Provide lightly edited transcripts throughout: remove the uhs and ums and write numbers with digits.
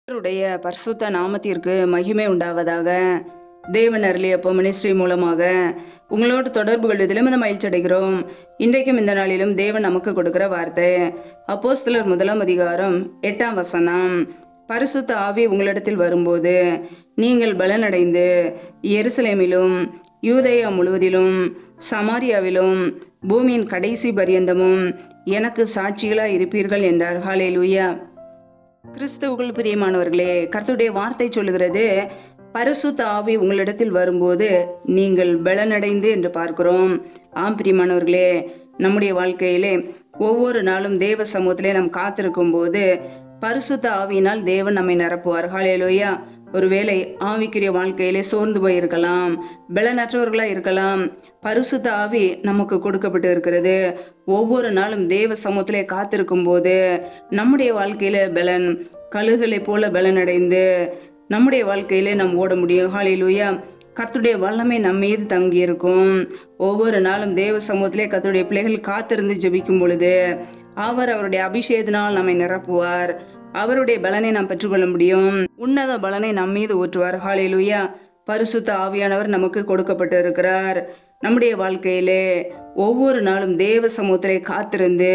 கர்த்தருடைய பரிசுத்த நாமத்திற்கு மகிமை உண்டாவதாக. தேவன் அருளிய மினிஸ்ட்ரி மூலமாக உங்களோடு தொடர்பு கொள்வதிலும் இந்த மகிழ்ச்சி அடைகிறோம். இன்றைக்கும் இந்த நாளிலும் தேவன் நமக்கு கொடுக்கிற வார்த்தை அப்போஸ்தலர் 1 அதிகாரம் 8 வசனம். பரிசுத்த ஆவி உங்களிடத்தில் வரும்போது நீங்கள் பலனடைந்து எருசலேமிலும் யூதேயா முழுவதிலும் சமாரியாவிலும் பூமியின் கடைசி பரியந்தமும் எனக்கு சாட்சிகளாய் இருப்பீர்கள் என்றார். ஹல்லேலூயா. கிறிஸ்துவுக்குள் பிரியமானவர்களே, கர்த்தருடைய வார்த்தை சொல்லுகிறது, பரிசுத்த ஆவி உங்களிடத்தில் வரும்போது நீங்கள் பலனடைந்து என்று பார்க்கிறோம். ஆம் பிரியமானவர்களே, நம்முடைய வாழ்க்கையிலே ஒவ்வொரு நாளும் தேவ சமூகத்திலே நாம் காத்திருக்கும் போது பரிசுத்த ஆவியினால் தேவன் நம்மை நிரப்புவார். ஹல்லேலூயா. ஒருவேளை ஆவிக்குரிய வாழ்க்கையிலே சோர்ந்து போயிருக்கலாம், பலனற்றவர்களா இருக்கலாம். பரிசுத்த ஆவி நமக்கு கொடுக்கப்பட்டு இருக்கிறது. ஒவ்வொரு நாளும் தேவ சமூகத்திலே காத்திருக்கும் போது நம்முடைய வாழ்க்கையில பலன் கழுகுகளை போல பலனடைந்து நம்முடைய வாழ்க்கையிலே நாம் ஓட முடியும். ஹல்லேலூயா. கர்த்தருடைய வல்லமை நம்ம மீது தங்கி இருக்கும். ஒவ்வொரு நாளும் தேவ சமூகத்திலே கர்த்தருடைய பிள்ளைகள் காத்திருந்து ஜெபிக்கும் பொழுது அவர் அவருடைய அபிஷேகத்தினால் நம்மை நிரப்புவார். அவருடைய பலனை நாம் பெற்றுக்கொள்ள முடியும். உன்னத பலனை நம் மீது ஊற்றுவார். ஹல்லேலூயா. பரிசுத்த ஆவியானவர் நமக்கு கொடுக்கப்பட்டு இருக்கிறார். நம்முடைய வாழ்க்கையிலே ஒவ்வொரு நாளும் தேவ சமூகத்திலே காத்திருந்து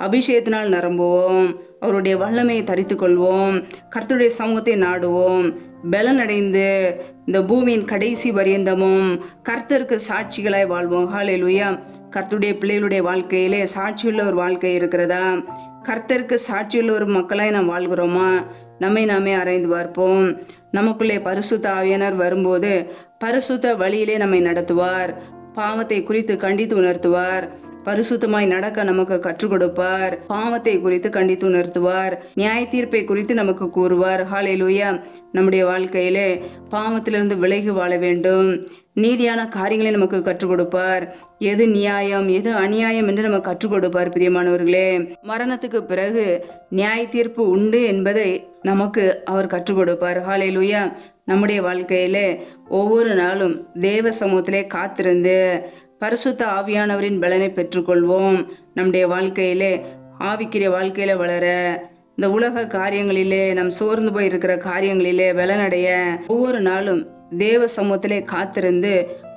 அபிஷேகத்தினால் நிரம்புவோம். அவருடைய வல்லமையை தரித்து கொள்வோம். கர்த்தருடைய சமூகத்தை நாடுவோம். பலனடைந்து இந்த பூமியின் கடைசி பரியந்தமும் கர்த்தருக்கு சாட்சிகளாய் வாழ்வோம். ஹல்லேலூயா. கர்த்தருடைய பிள்ளைகளுடைய வாழ்க்கையிலே சாட்சியுள்ள ஒரு வாழ்க்கை இருக்கிறதா? கர்த்தருக்கு சாட்சியுள்ள ஒரு மக்களாய் நாம் வாழ்கிறோமா? நம்மை நாமே ஆராய்ந்து பார்ப்போம். நமக்குள்ளே பரிசுத்த ஆவியானவர் வரும்போது பரிசுத்த வழியிலே நம்மை நடத்துவார். பாவத்தை குறித்து கண்டித்து உணர்த்துவார். பரிசுத்தமாய் நடக்க நமக்கு கற்றுக் கொடுப்பார். பாவத்தை குறித்து கண்டித்து உணர்த்துவார். நியாய தீர்ப்பை குறித்து நமக்கு கூறுவார். ஹல்லேலூயா. நம்முடைய வாழ்க்கையிலே பாவத்திலிருந்து விலகி வாழ வேண்டும். நீதியான காரியங்களை நமக்கு கற்றுக் கொடுப்பார். எது நியாயம் எது அநியாயம் என்று நமக்கு கற்றுக் கொடுப்பார். பிரியமானவர்களே, மரணத்துக்கு பிறகு நியாய தீர்ப்பு உண்டு என்பதை நமக்கு அவர் கற்றுக் கொடுப்பார். ஹல்லேலூயா. நம்முடைய வாழ்க்கையிலே ஒவ்வொரு நாளும் தேவ சமூகத்திலே காத்திருந்து பரிசுத்த ஆவியானவரின் பலனை பெற்றுக்கொள்வோம். நம்முடைய வாழ்க்கையிலே ஆவிக்குரிய வாழ்க்கையில வளர, இந்த உலக காரியங்களிலே நம் சோர்ந்து போய் இருக்கிற காரியங்களிலே பலனடைய ஒவ்வொரு நாளும் தேவ சமூகத்திலே காத்திருந்து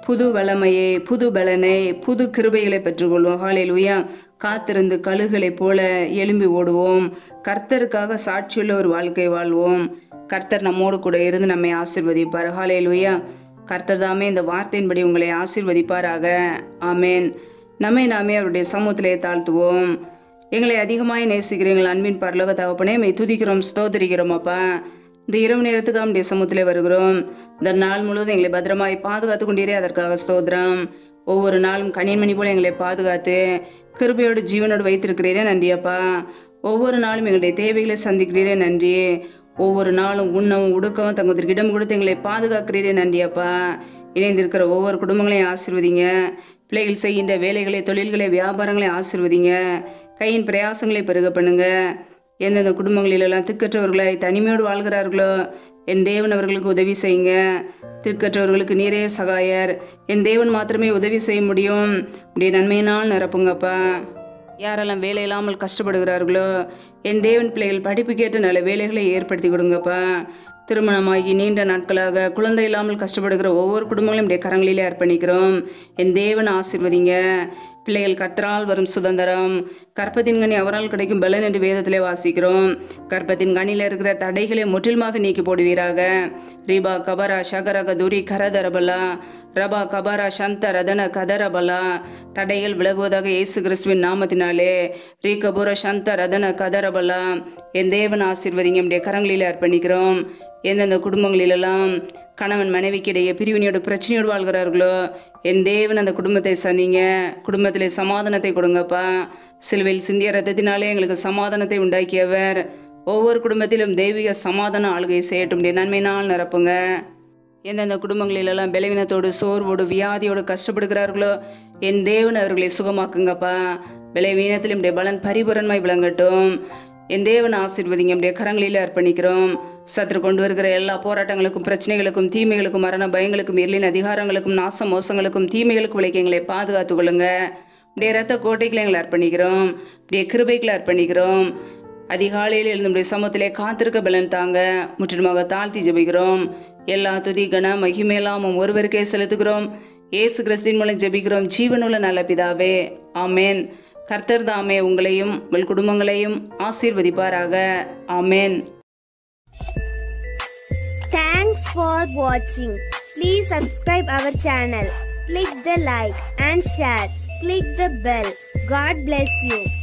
புது வல்லமையை புது பலனை புது கிருபைகளை பெற்றுக்கொள்வோம். ஹல்லேலூயா. காத்திருந்து கழுகுகளை போல எழும்பி ஓடுவோம். கர்த்தருக்காக சாட்சியுள்ள ஒரு வாழ்க்கை வாழ்வோம். கர்த்தர் நம்மோடு கூட இருந்து நம்மை ஆசீர்வதிப்பார். ஹல்லேலூயா. கர்த்தர் தாமே இந்த வார்த்தையின்படி உங்களை ஆசீர்வதிப்பாராக. ஆமேன். நம்மை நாமே அவருடைய சமூகத்திலே தாழ்த்துவோம். எங்களை அதிகமாய் நேசிக்கிறீங்கள் அன்பின் பரலோக தகப்பனே, மெய் துதிக்கிறோம், ஸ்தோத்திரிக்கிறோம். அப்பா, இந்த இரவு நேரத்துக்கு அவனுடைய சமூகத்திலே வருகிறோம். இந்த நாள் முழுவதும் எங்களை பத்திரமாய் பாதுகாத்து கொண்டீரே, அதற்காக ஸ்தோத்திரம். ஒவ்வொரு நாளும் கனிமணி போல எங்களை பாதுகாத்து கிருபையோடு ஜீவனோடு வைத்திருக்கிறீரே, நன்றி அப்பா. ஒவ்வொரு நாளும் எங்களுடைய தேவைகளை சந்திக்கிறீரே, நன்றி. ஒவ்வொரு நாளும் உண்ணவும் உடுக்கவும் தங்குவதற்கு இடம் கொடுத்து எங்களை பாதுகாக்கிறீரே, நன்றி அப்பா. இணைந்திருக்கிற ஒவ்வொரு குடும்பங்களையும் ஆசீர்வதிங்க. பிள்ளைகள் செய்கின்ற வேலைகளை, தொழில்களை, வியாபாரங்களை ஆசீர்வதிங்க. கையின் பிரயாசங்களை பெருக பண்ணுங்க. எந்தெந்த குடும்பங்களிலெல்லாம் திக்கற்றவர்களாய் தனிமையோடு வாழ்கிறார்களோ என் தேவன் அவர்களுக்கு உதவி செய்யுங்க. திக்கற்றவர்களுக்கு நீரே சகாயர். என் தேவன் மாத்திரமே உதவி செய்ய முடியும். இப்படி நன்மையினால் நிரப்புங்கப்பா. யாரெல்லாம் வேலை இல்லாமல் கஷ்டப்படுகிறார்களோ என் தேவன் பிள்ளைகள் படிப்புக்கேற்ற நல்ல வேலைகளை ஏற்படுத்தி கொடுங்கப்பா. திருமணமாகி நீண்ட நாட்களாக குழந்தை இல்லாமல் கஷ்டப்படுகிற ஒவ்வொரு குடும்பங்களையும் இப்படியே கரங்களிலே அர்ப்பணிக்கிறோம். என் தேவன் ஆசீர்வதிங்க. பிள்ளைகள் கர்த்தரால் வரும் சுதந்திரம், கற்பத்தின் கனி அவரால் கிடைக்கும் பலன் என்று வேதத்திலே வாசிக்கிறோம். கற்பத்தின் கனியில் இருக்கிற தடைகளை முற்றிலுமாக நீக்கி போடுவீராக. ரீபா கபரா ஷகரக துரி கரதரபலா ரபா கபரா சந்த ரதன கதரபலா. தடைகள் விலகுவதாக இயேசு கிறிஸ்துவின் நாமத்தினாலே. ரீ கபூர சந்த ரதன கதரபலா. என் தேவன் ஆசீர்வதிங்க. நம்முடைய கரங்களிலே அர்ப்பணிக்கிறோம். எந்தெந்த குடும்பங்களிலெல்லாம் கணவன் மனைவிக்கிடையே பிரிவினையோடு பிரச்சனையோடு வாழ்கிறார்களோ என் தேவன் அந்த குடும்பத்தை சந்திங்க. குடும்பத்திலே சமாதானத்தை கொடுங்கப்பா. சிலுவையில் சிந்திய ரத்தத்தினாலே எங்களுக்கு சமாதானத்தை உண்டாக்கியவர். ஒவ்வொரு குடும்பத்திலும் தெய்வீக சமாதான ஆளுகை செய்யட்டும். நன்மையினால் நிரப்புங்க. எந்தெந்த குடும்பங்களிலெல்லாம் பலவீனத்தோடு சோர்வோடு வியாதியோடு கஷ்டப்படுகிறார்களோ என் தேவன் அவர்களை சுகமாக்குங்கப்பா. பலவீனத்தில் நம்முடைய பலன் பரிபூரணமாய் விளங்கட்டும். என் தேவன் ஆசீர்வதிங்க. நம்முடைய கரங்களிலே அர்ப்பணிக்கிறோம். சத்துரு கொண்டு வருகிற எல்லா போராட்டங்களுக்கும் பிரச்சனைகளுக்கும் தீமைகளுக்கும் மரண பயங்களுக்கும் இருளின் அதிகாரங்களுக்கும் நாச மோசங்களுக்கும் தீமைகளுக்கும் விலைக்கு எங்களை பாதுகாத்து கொள்ளுங்க. இப்படியே ரத்த கோட்டைகளை எங்களை அர்ப்பணிக்கிறோம். இப்படியே கிருபைகளை அர்ப்பணிக்கிறோம். அதிகாலையில் எழுந்துடைய சமூகத்திலே காத்திருக்க பலன் தாங்க முற்றிலுமாக தாழ்த்தி ஜெபிக்கிறோம். எல்லா துதி கன மகிமையெல்லாம் ஒருவருக்கே செலுத்துகிறோம். இயேசு கிறிஸ்துவின் மூலம் ஜெபிக்கிறோம் ஜீவனுள்ள நல்ல பிதாவே, ஆமேன். கர்த்தர் தாமே உங்களையும் உங்கள் குடும்பங்களையும் ஆசீர்வதிப்பாராக. ஆமேன். Thanks for watching. Please subscribe our channel. Click the like and share. Click the bell. God bless you.